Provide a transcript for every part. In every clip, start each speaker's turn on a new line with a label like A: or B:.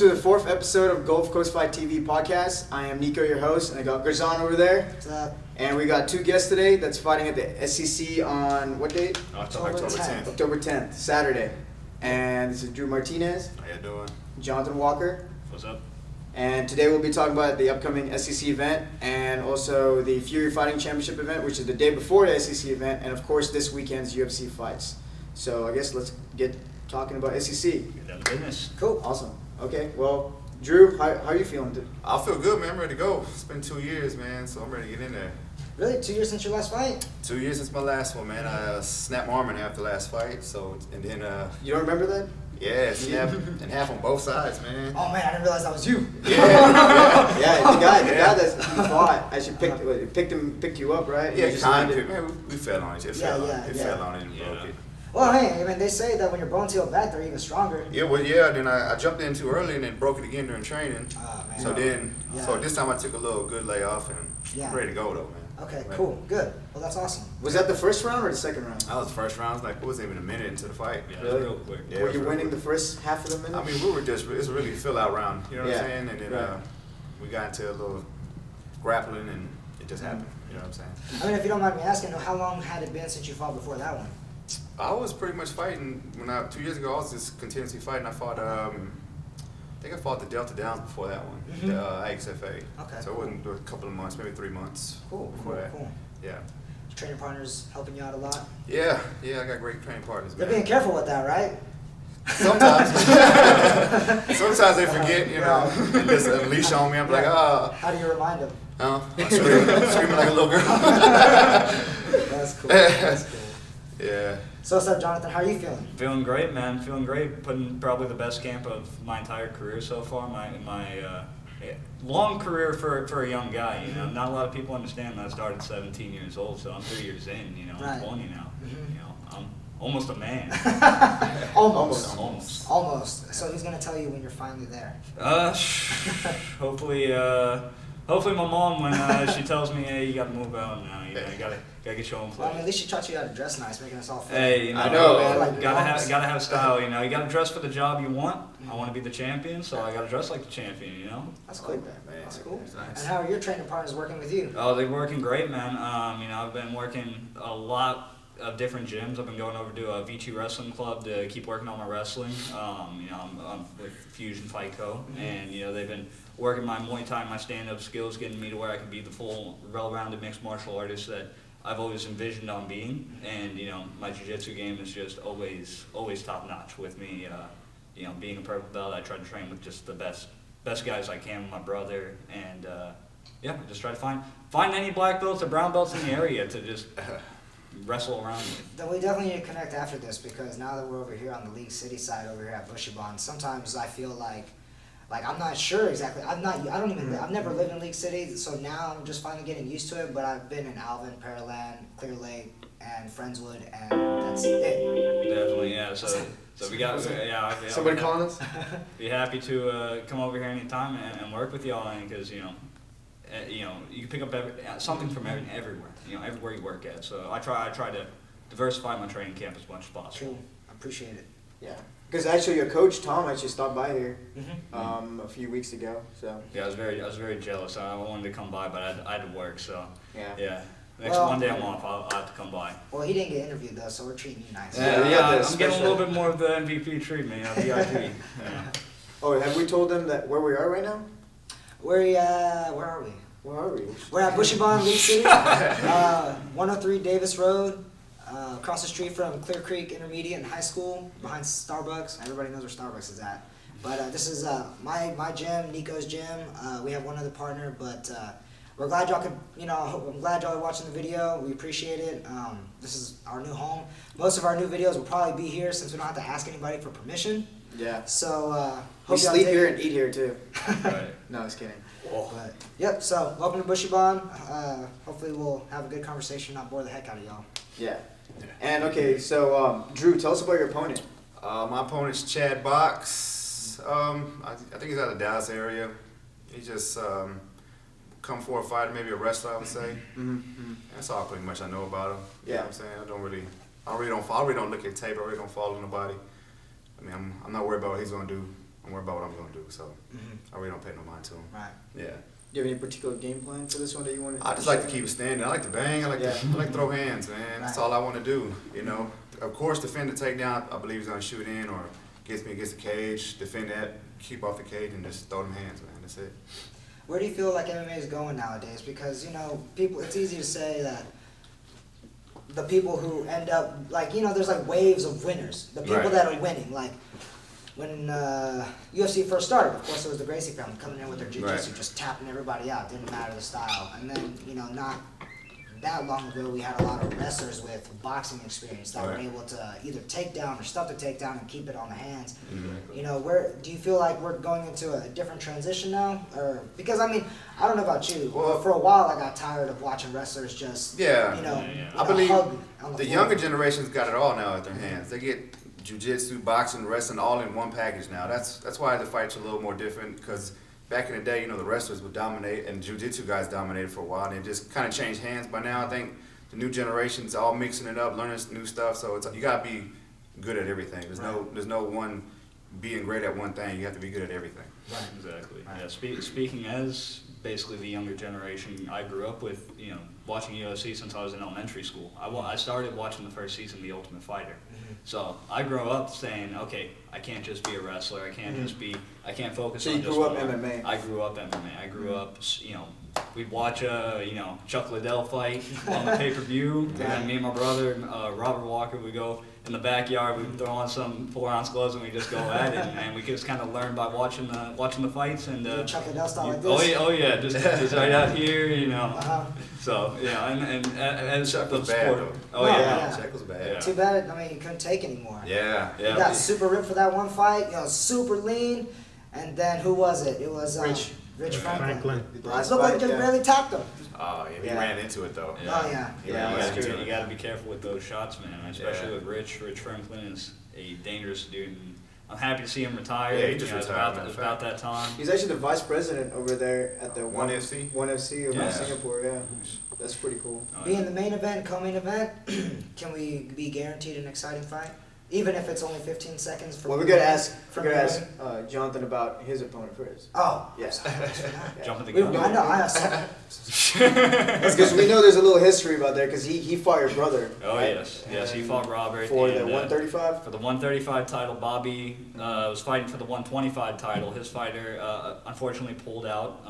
A: to the 4th episode of Gulf Coast Fight TV podcast. I am Nico, your host, and I got Gerzan over there.
B: What's up?
A: And we got 2 guests today that's fighting at the SEC on what date?
C: October 10th.
A: October 10th, Saturday. And this is Drew Martinez.
C: How you doing?
A: Jonathan Walker.
C: What's up?
A: And today we'll be talking about the upcoming SEC event and also the Fury Fighting Championship event, which is the day before the SEC event, and of course this weekend's UFC fights. So I guess let's get talking about SEC.
C: Get down to business.
A: Cool. Awesome. Okay, well, Drew, how are you feeling?
D: I feel good, man. I'm ready to go. It's been 2 years, man, so I'm ready to get in there.
B: Really? 2 years since your last fight?
D: 2 years since my last one, man. I snapped my arm in half the last fight, so, and then,
A: You don't remember that?
D: yeah, snapped in half on both sides, man.
B: Oh man, I didn't realize that was you.
A: Yeah, the guy that you fought actually picked you up, right?
D: Yeah,
A: You just
D: kind
A: landed.
D: of. Man, we fell on it. It fell on it and broke it.
B: Well, hey, I mean, they say that when your bones heal back, they're even stronger.
D: Yeah, well, yeah, then I jumped in too early and then broke it again during training.
B: Oh, man.
D: So this time I took a little good layoff and I'm ready to go, though, man.
B: Okay, cool, good. Well, that's awesome.
A: Was that the first round or the second round?
D: That was the first round. It wasn't even a minute into the fight.
C: Yeah,
A: Really?
C: real quick.
D: Yeah,
A: Were you
D: real
A: winning
D: quick.
A: the first half of the minute?
D: I mean, we were just, it's a really fill-out round, you know what
A: Yeah.
D: I'm saying? And then we got into a little grappling and it just happened, you know what I'm saying?
B: I mean, if you don't mind me asking, how long had it been since you fought before that one?
D: I was pretty much fighting, 2 years ago, I was just continuously fighting. I fought, I think I fought the Delta Downs before that one, the IXFA.
B: Okay,
D: So it wasn't a couple of months, maybe 3 months before that.
B: Cool.
D: Yeah.
B: Your training partners helping you out a lot?
D: Yeah, I got great training partners,
B: They're
D: man.
B: being careful with that, right?
D: Sometimes. Sometimes they forget, you know, and just unleash on me. I'm like,
B: How do you remind them?
D: I'm screaming like a little girl.
B: That's cool. That's cool.
D: Yeah.
B: So what's up, Jonathan? How are you feeling?
C: Feeling great, man. Feeling great. Putting probably the best camp of my entire career so far. My long career for a young guy. You know, not a lot of people understand that I started 17 years old, so I'm 3 years in. You know, I'm 20 now. You know, I'm almost a man.
B: Almost. So who's gonna tell you when you're finally there?
C: Hopefully my mom when she tells me, hey, you gotta move out now. You know, you gotta get your own
B: Well, I
C: place.
B: mean, at least she taught you how to dress nice, making us all feel.
C: Hey, you know,
A: I know, man.
B: Like
C: gotta have style. You know, you gotta dress for the job you want. I want to be the champion, so I gotta dress like the champion. You know.
B: That's cool.
D: like that, man.
B: That's cool.
D: It's nice.
B: And how are your training partners working with you?
C: Oh, they're working great, man. You know, I've been working a lot of different gyms. I've been going over to a V2 Wrestling Club to keep working on my wrestling. You know, I'm with Fusion Fight Co. And, you know, they've been working my Muay Thai, my stand-up skills, getting me to where I can be the full, well-rounded mixed martial artist that I've always envisioned on being. And, you know, my jiu-jitsu game is just always top-notch with me. You know, being a purple belt, I try to train with just the best guys I can with my brother. And, yeah, I just try to find any black belts or brown belts in the area to just wrestle around with.
B: Then we definitely need to connect after this, because now that we're over here on the League City side over here at Bushabon, sometimes I feel like I'm not sure exactly. I've never lived in League City, so now I'm just finally getting used to it. But I've been in Alvin, Pearland, Clear Lake, and Friendswood, and that's it.
C: Definitely, yeah. So we got
A: Somebody calling us?
C: Be happy to come over here anytime and work with y'all, because you know you can pick up something from everywhere. You know, everywhere you work at. So I try to diversify my training camp as much as possible.
B: True, I appreciate it.
A: Yeah. Because actually your coach, Tom, actually stopped by here a few weeks ago. So
C: Yeah, I was very jealous. I wanted to come by, but I had to work. So
A: yeah.
C: Next
B: Well,
C: one day I'm off, I'll have to come by.
B: Well, he didn't get interviewed though, so we're treating you nice.
C: I'm getting a little bit more of the MVP treatment, you know, VIP. Yeah.
A: Oh, have we told them that where we are right now?
B: Where are we?
A: Where are we?
B: We're at Bushabon, League City, 103 Davis Road, across the street from Clear Creek Intermediate and High School, behind Starbucks. Everybody knows where Starbucks is at. But this is my gym, Nico's gym. We have one other partner, but we're glad y'all could, I'm glad y'all are watching the video. We appreciate it. This is our new home. Most of our new videos will probably be here since we don't have to ask anybody for permission.
A: Yeah.
B: So,
A: We
B: hope y'all
A: sleep
B: dig
A: here
B: it.
A: and eat here too.
C: Right.
A: No, just kidding.
B: But, yep, so welcome to Bushabon. Hopefully we'll have a good conversation, not bore the heck out of y'all.
A: Yeah. And okay, so Drew, tell us about your opponent.
D: My opponent's Chad Box. I think he's out of the Dallas area. He just come for a fighter, maybe a wrestler, I would say. That's all pretty much I know about him. You know what I'm saying? I really don't look at tape. I really don't follow nobody. I mean, I'm not worried about what he's gonna do I'm worried about what I'm gonna do. So I really don't pay no mind to them.
B: Right.
D: Yeah.
A: Do you have any particular game plan for this one that you want to?
D: I just like to keep it standing. I like to bang. I like to throw hands, man. That's all I want to do. You know, of course, defend the takedown. I believe he's gonna shoot in or gets me against the cage. Defend that, keep off the cage, and just throw them hands, man. That's it.
B: Where do you feel like MMA is going nowadays? Because, you know, people, it's easy to say that the people who end up, like, you know, there's like waves of winners. The people that are winning, like when UFC first started, of course, it was the Gracie family coming in with their jiu-jitsu, just tapping everybody out, didn't matter the style. And then, you know, not that long ago, we had a lot of wrestlers with boxing experience that were able to either take down or stuff the takedown and keep it on the hands. You know, where do you feel like we're going into a different transition now? Or because I mean, I don't know about you, but for a while I got tired of watching wrestlers just you know,
D: I believe
B: hug on
D: the
B: floor.
D: younger generation's got it all now at their hands. They get jiu-jitsu, boxing, wrestling all in one package now. That's why the fights are a little more different because back in the day, you know, the wrestlers would dominate and jiu-jitsu guys dominated for a while and it just kind of changed hands. By now, I think the new generation's all mixing it up, learning new stuff. So it's you gotta be good at everything. There's no one being great at one thing. You have to be good at everything.
B: Right.
C: Exactly. Yeah. Speaking as basically the younger generation, I grew up with, you know, watching UFC since I was in elementary school. I started watching the first season of The Ultimate Fighter. So I grew up saying, okay, I can't just be a wrestler. I can't just be. I can't focus on just one.
A: So you grew up MMA.
C: I grew up MMA. I grew up, you know, we'd watch you know, Chuck Liddell fight on the pay-per-view, and then me and my brother, Robert Walker, would go in the backyard. We'd throw on some 4-ounce gloves and we just go at it, and we just kind of learn by watching the fights. And
B: Chuck Liddell style like this.
C: oh yeah, just right out here, you know. So yeah, and as
D: Chuck
C: the
D: was bad,
C: sport.
D: though.
C: Oh
B: yeah.
D: Chuck was bad.
C: Yeah.
B: Too bad, I mean, you couldn't take anymore.
D: Yeah.
B: He got super ripped for that one fight, you know, super lean, and then who was it? It was Rich Franklin.
A: The
B: It
A: last
B: looked like
A: fight,
B: just
A: yeah.
B: barely tapped him.
D: Oh, yeah, he
A: Yeah.
D: ran into it, though.
C: Yeah.
B: Oh yeah.
A: Yeah, that's true.
C: You got to be careful with those shots, man. Especially
D: Yeah.
C: with Rich. Rich Franklin is a dangerous dude. And I'm happy to see him retire.
D: Yeah, he just
C: you know, it's
D: retired,
C: about,
D: matter of
C: about that time.
A: He's actually the vice president over there at the
D: One FC?
A: One FC over
C: Yeah.
A: in Singapore. Yeah, that's pretty cool.
C: Oh,
B: Being the main event, co-main event, can we be guaranteed an exciting fight? Even if it's only 15 seconds for
A: Well, we gotta ask
B: from the ring?
A: Jonathan about his opponent first.
B: Oh.
A: Yes.
C: Jumping the
B: We,
C: gun.
B: I know, I saw.
A: Because we know there's a little history about that because he fought your brother.
C: Oh
A: right?
C: yes, he fought Robert
A: for
C: and,
A: the 135.
C: For the 135 title, Bobby was fighting for the 125 title. His fighter unfortunately pulled out.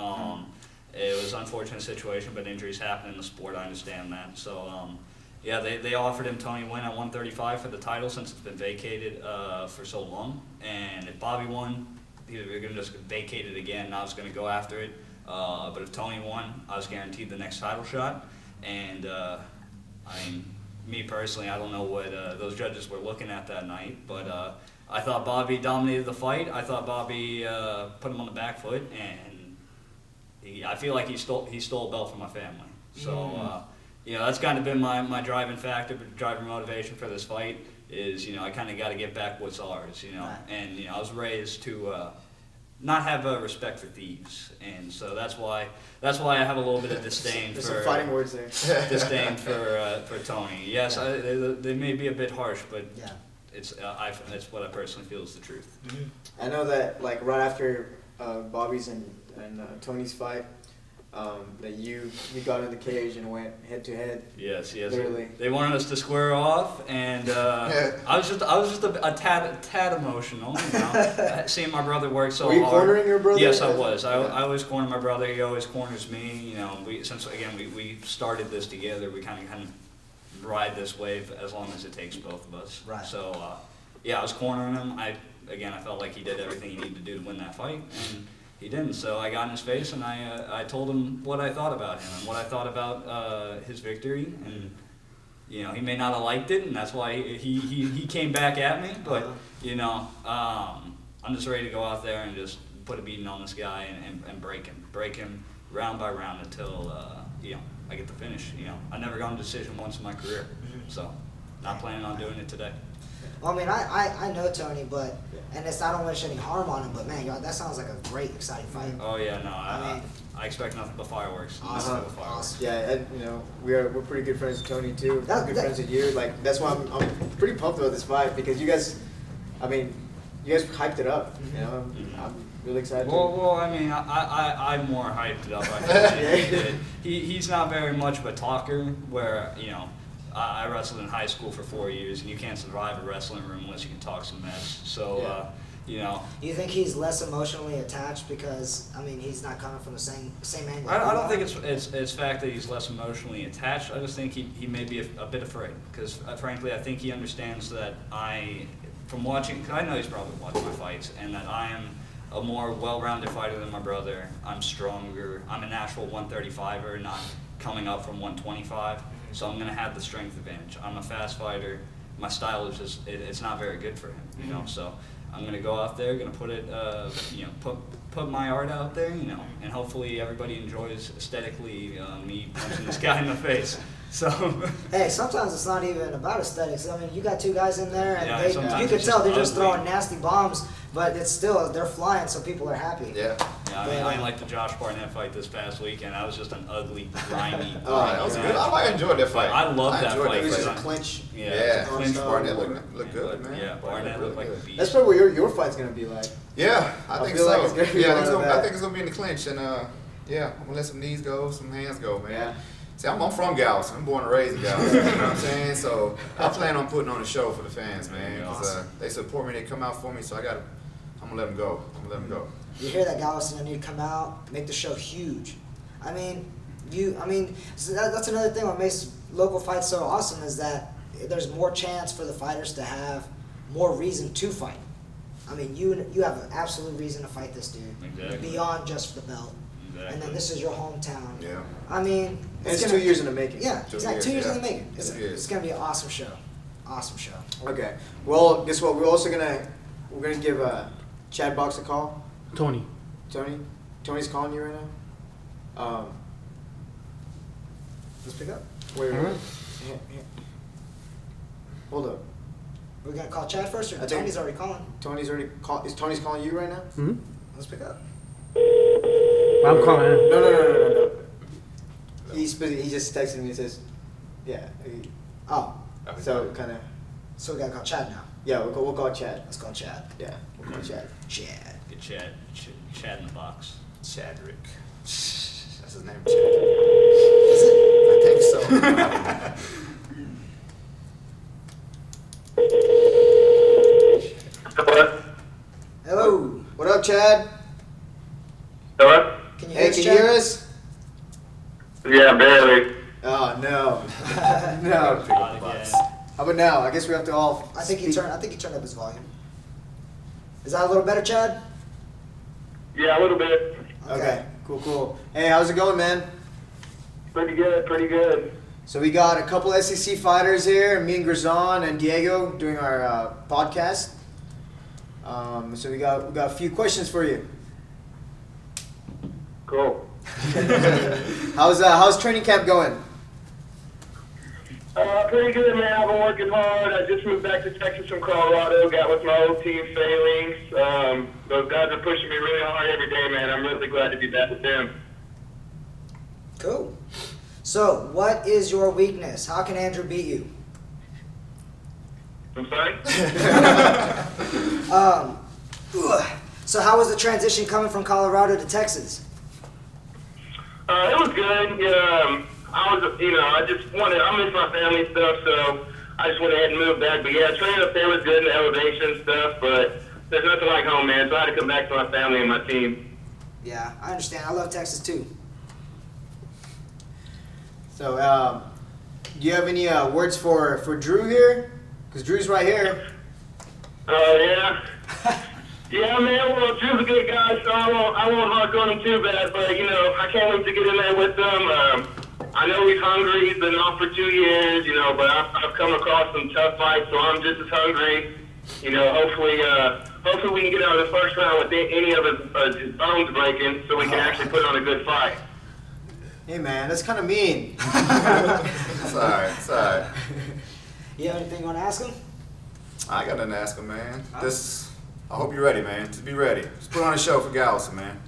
C: It was an unfortunate situation, but injuries happen in the sport. I understand that. So, yeah, they offered him Tony win at 135 for the title since it's been vacated for so long. And if Bobby won, they were going to just vacate it again, and I was going to go after it. But if Tony won, I was guaranteed the next title shot. And I mean, me personally, I don't know what those judges were looking at that night, but I thought Bobby dominated the fight. I thought Bobby put him on the back foot, and I feel like he stole a belt from my family. So you know, that's kind of been my driving factor, driving motivation for this fight. Is, you know, I kind of got to get back what's ours. You know,
B: Right.
C: and you know, I was raised to not have a respect for thieves, and so that's why I have a little bit of disdain
A: There's
C: for
A: some fighting words there.
C: disdain for Tony. Yes, they may be a bit harsh, but
B: Yeah.
C: it's what I personally feel is the truth.
A: I know that like right after Bobby's and Tony's fight, that you got in the cage and went head to head.
C: Yes.
A: Literally.
C: They wanted us to square off, and I was just a tad emotional. You know, seeing my brother work so
A: Were you
C: hard.
A: cornering your brother?
C: Yes, I was. I always corner my brother. He always corners me. You know, since we started this together, we kind of ride this wave as long as it takes both of us.
B: Right.
C: So yeah, I was cornering him. I felt like he did everything he needed to do to win that fight, and he didn't. So I got in his face and I told him what I thought about him and what I thought about his victory. And you know, he may not have liked it, and that's why he came back at me. But you know, I'm just ready to go out there and just put a beating on this guy and break him round by round until you know, I get the finish. You know, I've never gone to decision once in my career, so not planning on doing it today.
B: Well, I mean, I know Tony, but and I don't wish any harm on him, but man, y'all, that sounds like a great, exciting fight.
C: Oh yeah, no,
B: I mean-
C: I expect nothing but fireworks.
B: Awesome.
C: Nothing but fireworks.
B: Awesome.
A: Yeah, and, you know, we're pretty good friends with Tony too.
B: That-
A: good
B: that-
A: friends with you. Like that's why I'm pretty pumped about this fight because you guys, I mean, you guys hyped it up. You know, I'm really excited.
C: Well, I mean, I'm more hyped it up. I think he's not very much of a talker. Where I wrestled in high school for 4 years, and you can't survive a wrestling room unless you can talk some mess. So.
B: You think he's less emotionally attached because he's not coming from the same angle?
C: I don't think it's fact that he's less emotionally attached. I just think he may be a bit afraid because frankly I think he understands that from watching, cause I know he's probably watching my fights, and that I am a more well-rounded fighter than my brother. I'm stronger. I'm a natural 135er, not coming up from 125. So I'm gonna have the strength advantage. I'm a fast fighter. My style is just it's not very good for him, So. I'm gonna go out there, gonna put it, put my art out there, and hopefully everybody enjoys aesthetically me punching this guy in the face. So.
B: Hey, sometimes it's not even about aesthetics. You got two guys in there, and you can
C: it's
B: tell they're just
C: ugly.
B: throwing nasty bombs, but it's still they're flying, so people are happy.
D: Yeah.
C: Yeah, I mean, like the Josh Barnett fight this past weekend. I was just an ugly, grimy.
D: That was good. I enjoyed that fight.
C: I love that
D: enjoyed
C: fight.
A: It was
C: because
A: a clinch.
D: Yeah,
C: clinch.
D: Barnett looked good, man.
C: Yeah, Barnett looked like a beast.
A: That's probably what your fight's gonna be like.
D: Yeah, I think
A: feel
D: so.
A: like it's gonna be
D: Yeah,
A: a lot of that.
D: I think it's gonna be in the clinch, and I'm gonna let some knees go, some hands go, man.
A: Yeah.
D: See, I'm from Galveston. I'm born and raised in Galveston. You know what I'm saying? So I plan on putting on a show for the fans, man. 'Cause, they support me. They come out for me. So I'm gonna let them go.
B: You hear that, Galveston? You need to come out, make the show huge. So that's another thing. What makes local fights so awesome is that there's more chance for the fighters to have more reason to fight. You have an absolute reason to fight this dude.
C: Exactly.
B: Beyond just the belt.
C: Exactly.
B: And then this is your hometown.
D: Yeah.
A: It's 2 years in the making.
B: Yeah, exactly. 2 years in the making.
D: 2 years.
B: It's gonna be an awesome show. Awesome show.
A: Okay. Well, guess what? We're gonna give Chad Box a call.
E: Tony.
A: Tony's calling you right now.
B: Let's pick up.
A: Wait.
E: Alright.
A: Yeah. Hold up.
B: We're gonna call Chad first, or
A: I think-
B: Tony's already calling?
A: Is Tony's calling you right now?
E: Mm-hmm.
B: Let's pick up.
E: I'm calling him.
A: No. He's busy. He just texted me and says, yeah.
B: Oh,
A: So kind of.
B: so we gotta call Chad now.
A: Yeah, we'll call Chad.
B: Let's call Chad.
A: Yeah, we'll call Chad.
B: Chad.
C: Get Chad in the box.
D: Chadrick. That's his name, Chad.
B: Is it?
D: I think so.
B: Hello.
A: What up, Chad?
F: Hello?
B: Can you
A: Hey,
B: hear us,
A: can you
B: Chad?
A: hear us?
F: Yeah, barely.
A: Oh no, no.
C: Not again.
A: How about now? I guess we have to all.
B: I think he turned up his volume. Is that a little better, Chad?
F: Yeah, a little bit.
A: Okay, cool. Hey, how's it going, man?
F: Pretty good.
A: So we got a couple SEC fighters here, me and Gerzan and Diego doing our podcast. So we got a few questions for you.
F: Cool.
A: How's training camp going?
F: Pretty good, man. I've been working hard. I just moved back to Texas from Colorado. Got with my old team, Phalanx. Those guys are pushing me really hard every day, man. I'm really glad to be back with them.
B: Cool. So, what is your weakness? How can Andrew beat you?
F: I'm sorry?
B: So how was the transition coming from Colorado to Texas?
F: It was good. I miss my family stuff, so I just went ahead and moved back. But yeah, training up there was good, and the elevation stuff, but there's nothing like home, man. So I had to come back to my family and my team.
B: Yeah, I understand. I love Texas too.
A: So, do you have any words for Drew here? Because Drew's right here.
F: Yeah. Yeah, man, well, Drew's a good guy, so I won't hark on him too bad, but, I can't wait to get in there with him. I know he's hungry. He's been off for 2 years, but I've come across some tough fights, so I'm just as hungry. Hopefully we can get out of the first round with any of his bones breaking so we can actually put on a good fight.
A: Hey, man, that's kind of mean.
D: It's alright.
B: You have anything you want to ask him?
D: I got nothing to ask him, man. I hope you're ready, man. Just be ready. Just put on a show for Galveston, man.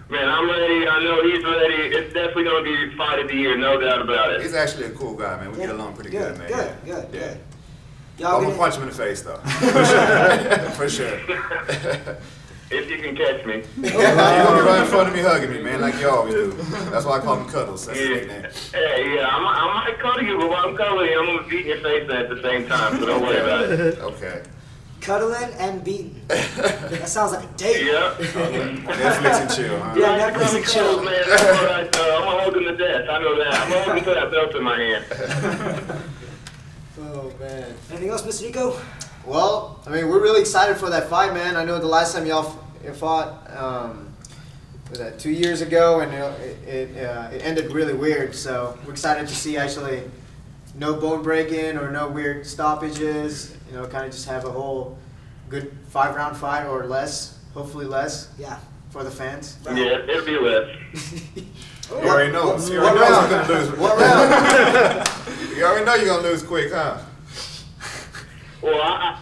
F: Man, I'm ready. I know he's ready. It's definitely going to be fight of the year, no doubt about it.
D: He's actually a cool guy, man. We get along pretty good, man.
B: Good. Y'all
D: I'm gonna
B: gonna,
D: punch him in the face though. For sure. For sure.
F: If you can catch me.
D: You're gonna be right in front of me hugging me, man, like you always do. That's why I call him Cuddles. That's his nickname.
F: Hey, yeah, I might cuddle you, but while I'm cuddling you, I'm gonna beat your face at the same time, so don't worry about it.
D: Okay.
B: cuddling and beating. That sounds like a date.
F: Yeah.
D: Netflix and chill, huh?
B: Yeah, Netflix and chill.
F: Man, that's all right. I'm gonna hold him to death. I know that. I'm gonna hold him to that belt in my hand.
A: Oh man.
B: Anything else, Mr. Nico?
A: Well, I mean, we're really excited for that fight, man. I know the last time y'all fought, was that 2 years ago, and it ended really weird. So we're excited to see actually no bone breaking or no weird stoppages. You know, kind of just have a whole good 5-round fight or less, hopefully less.
B: Yeah.
A: For the fans.
F: Yeah, it'll be less.
D: You already know. You already know you're gonna lose.
A: What round?
D: You already know you're gonna lose quick, huh?
F: Well, I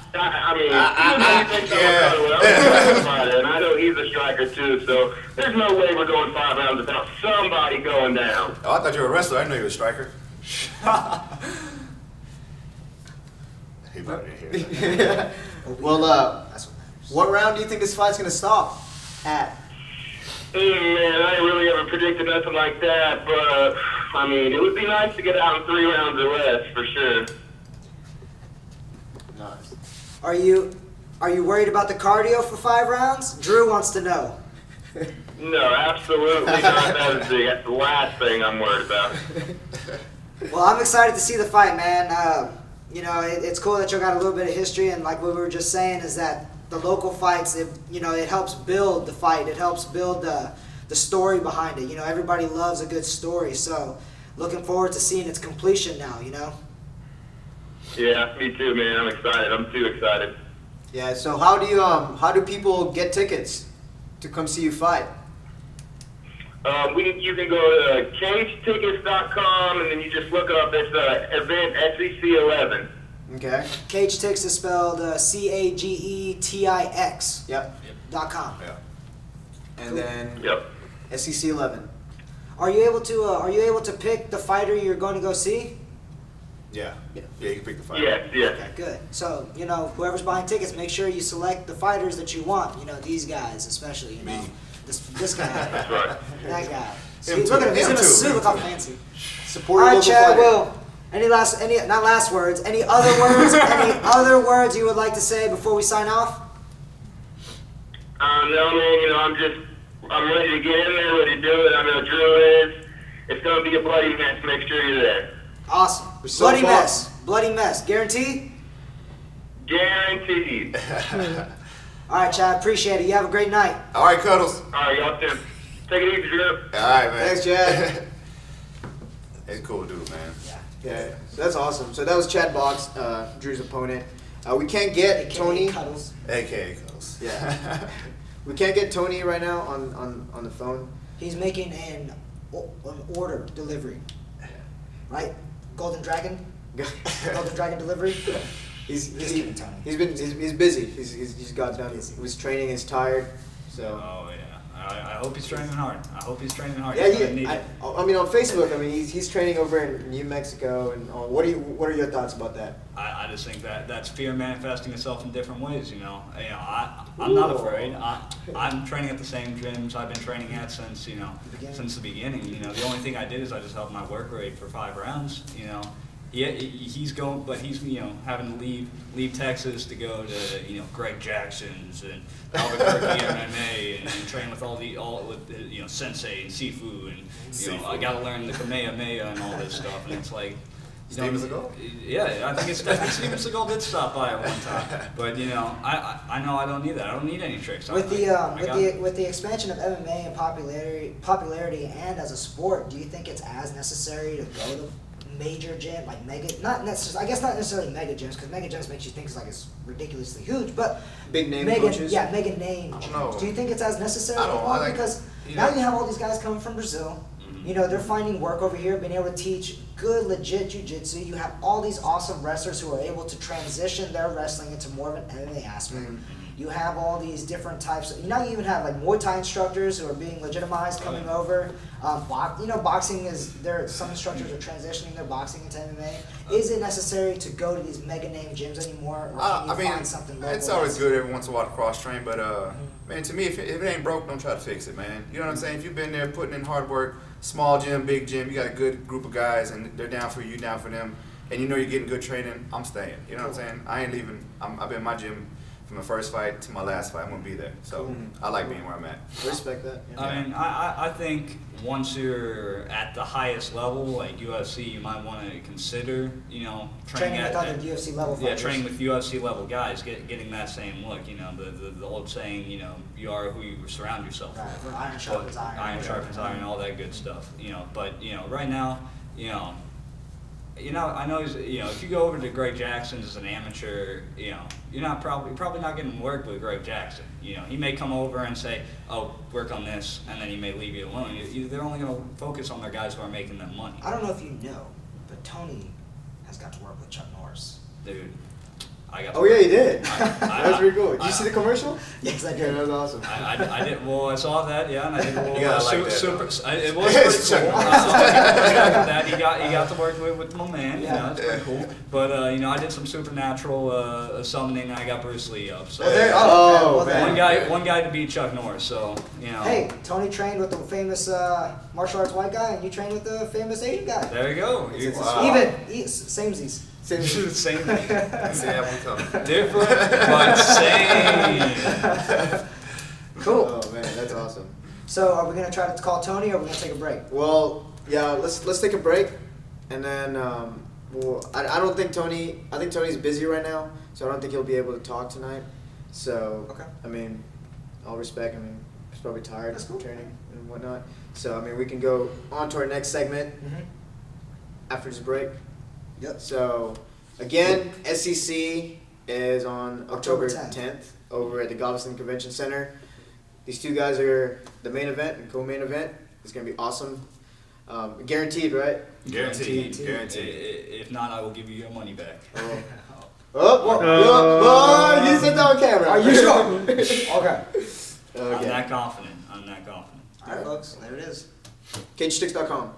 F: mean, you think I'm a fighter, and I know he's a striker too, so there's no way we're going 5 rounds without somebody going down.
D: Oh, I thought you were a wrestler. I didn't know you were a striker. He probably didn't hear that.
A: Well,
B: That's what matters.
A: what round do you think this fight's gonna stop at?
F: Man, I ain't really ever predicted nothing like that, but I mean, it would be nice to get out in 3 rounds or less, for sure.
A: Nice.
B: Are you worried about the cardio for 5 rounds? Drew wants to know.
F: No, absolutely not. That's the last thing I'm worried about.
B: Well, I'm excited to see the fight, man. You know, it's cool that you got a little bit of history, and like what we were just saying is that the local fights, it helps build the fight. It helps build the story behind it. You know, everybody loves a good story, so looking forward to seeing its completion now, you know?
F: Yeah, me too, man. I'm excited. I'm too excited.
A: Yeah. So how do people get tickets to come see you fight?
F: You can go to cagetickets.com, and then you just look up this event SEC 11.
A: Okay.
B: Cage Tix is spelled CAGETIX.
A: Yep.
B: .com.
D: Yeah.
A: And then
F: Yep.
A: SEC 11.
B: Are you able to pick the fighter you're going to go see?
D: Yeah.
A: Yeah.
D: Yeah, you can pick the fight.
F: Yes, yes.
B: Okay, good. So, you know, whoever's buying tickets, make sure you select the fighters that you want. You know, these guys especially, you know.
D: Me.
B: This guy.
F: That's right.
B: That guy. See,
D: Him
B: look
D: too.
B: at him, he's
D: Him
B: in a
D: too.
B: suit, look how fancy.
A: Support
B: Alright,
A: your local
B: Chad,
A: fighter.
B: well, any other words, any other words you would like to say before we sign off?
F: No, man, you know, I'm ready to get in there, ready to do it. I know Drew is. It's going to be a bloody mess. Make sure you're there.
B: Awesome.
A: We're so
B: Bloody
A: far.
B: mess. Bloody mess. Guaranteed?
F: Guaranteed.
B: Alright, Chad, appreciate it. You have a great night.
D: All right, Cuddles.
F: All right, y'all too. Take it easy, Drew.
D: All right, man.
A: Thanks, Chad.
D: He's a cool dude, man.
A: Yeah. So that's awesome. So that was Chad Box, Drew's opponent. We can't get
B: AKA
A: Tony.
B: Cuddles.
D: AKA Cuddles.
A: Yeah. We can't get Tony right now on the phone.
B: He's making an order delivery. Right? Golden Dragon? Golden Dragon delivery? Just kidding, Tony.
A: He's busy. He's got done. He was training. He's tired. So.
C: Oh yeah. I hope he's training hard.
A: Yeah,
C: He's gonna need it.
A: I mean on Facebook. I mean he's training over in New Mexico and all. What are your thoughts about that?
C: I just think that's fear manifesting itself in different ways. I'm not afraid. I'm training at the same gyms I've been training at since since the beginning. The only thing I did is I just upped my work rate for 5 rounds. Yeah, he's going, but he's having to leave Texas to go to Greg Jackson's and Albuquerque MMA and train with all with Sensei and Sifu and I got to learn the Kamehameha and all this stuff, and it's like.
D: Steven Seagal?
C: Yeah, I think Steven Seagal did stop by at one time, but I know I don't need that. I don't need any tricks.
B: With the expansion of MMA and popularity and as a sport, do you think it's as necessary to go to major gym, like not necessarily mega gyms, because mega gyms makes you think it's ridiculously huge, but
A: Big name
B: mega
A: coaches?
B: Yeah, mega name
D: I don't
B: gyms.
D: know.
B: Do you think it's as necessary
D: I don't-
B: anymore?
D: I like-
B: Because
D: you
B: now
D: know-
B: you have all these guys coming from Brazil. They're finding work over here, being able to teach good, legit jiu-jitsu. You have all these awesome wrestlers who are able to transition their wrestling into more of an MMA aspect. You have all these different types. You even have like Muay Thai instructors who are being legitimized coming over. Boxing is there. Some instructors are transitioning their boxing into MMA. Is it necessary to go to these mega name gyms anymore, or can you find something local?
D: It's always good every once in a while to cross train, but man, to me, if it ain't broke, don't try to fix it, man. You know what I'm saying? If you've been there putting in hard work, small gym, big gym, you got a good group of guys, and they're down for you, down for them, and you know you're getting good training, I'm staying. You know what I'm saying? I ain't leaving. I've been in my gym from my first fight to my last fight. I'm gonna be there. So I like being where I'm at.
A: Respect that. Yeah.
C: I mean, I think once you're at the highest level, like UFC, you might want to consider,
B: Training with other UFC level fighters.
C: Yeah, training with UFC level guys, getting that same look. The old saying, you are who you surround yourself
B: Right,
C: with.
B: iron sharpens iron.
C: Iron sharpens iron, all that good stuff. But right now, I know he's, if you go over to Greg Jackson's as an amateur, you're probably not getting work with Greg Jackson. He may come over and say, "Oh, work on this," and then he may leave you alone. They're only going to focus on their guys who are making them money.
B: I don't know if you know, but Tony has got to work with Chuck Norris.
C: Dude, I got.
A: Oh yeah, you did.
C: I-
A: That was pretty cool. Did you see the commercial?
B: Yes, I
A: Yeah,
B: did.
A: that was awesome.
C: I did. Well, I saw that. Yeah, and I did. Well,
D: You gotta like that,
C: super.
D: though.
C: It was pretty cool. That he got to work with my man.
B: Yeah.
C: It's pretty cool. But I did some supernatural summoning. And I got Bruce Lee up. So
A: Oh,
B: well,
A: man.
C: one guy to beat Chuck Norris. So
B: Hey, Tony trained with the famous martial arts white guy, and you trained with the famous Asian guy.
C: There you go.
D: Wow.
B: Samesies.
C: Same.
D: See that one coming.
C: Different, but same.
B: Cool.
A: Oh man, that's awesome.
B: So, are we gonna try to call Tony, or are we gonna take a break?
A: Well, yeah, let's take a break, and then I don't think Tony. I think Tony's busy right now, so I don't think he'll be able to talk tonight. So
B: Okay.
A: I mean, all respect. I mean, he's probably tired
B: That's
A: from
B: cool.
A: training and whatnot. So I mean, we can go on to our next segment after this break.
B: Yep.
A: So again, SEC is on October
B: October 10th.
A: 10th over at the Galveston Convention Center. These two guys are the main event and co-main event. It's gonna be awesome. Guaranteed, right?
D: Guaranteed.
C: If not, I will give you your money back.
A: Oh, you said that on camera.
B: Are you sure? Okay.
C: I'm
A: Okay.
C: that confident.
B: All right, folks. There it is.
A: CageSticks.com.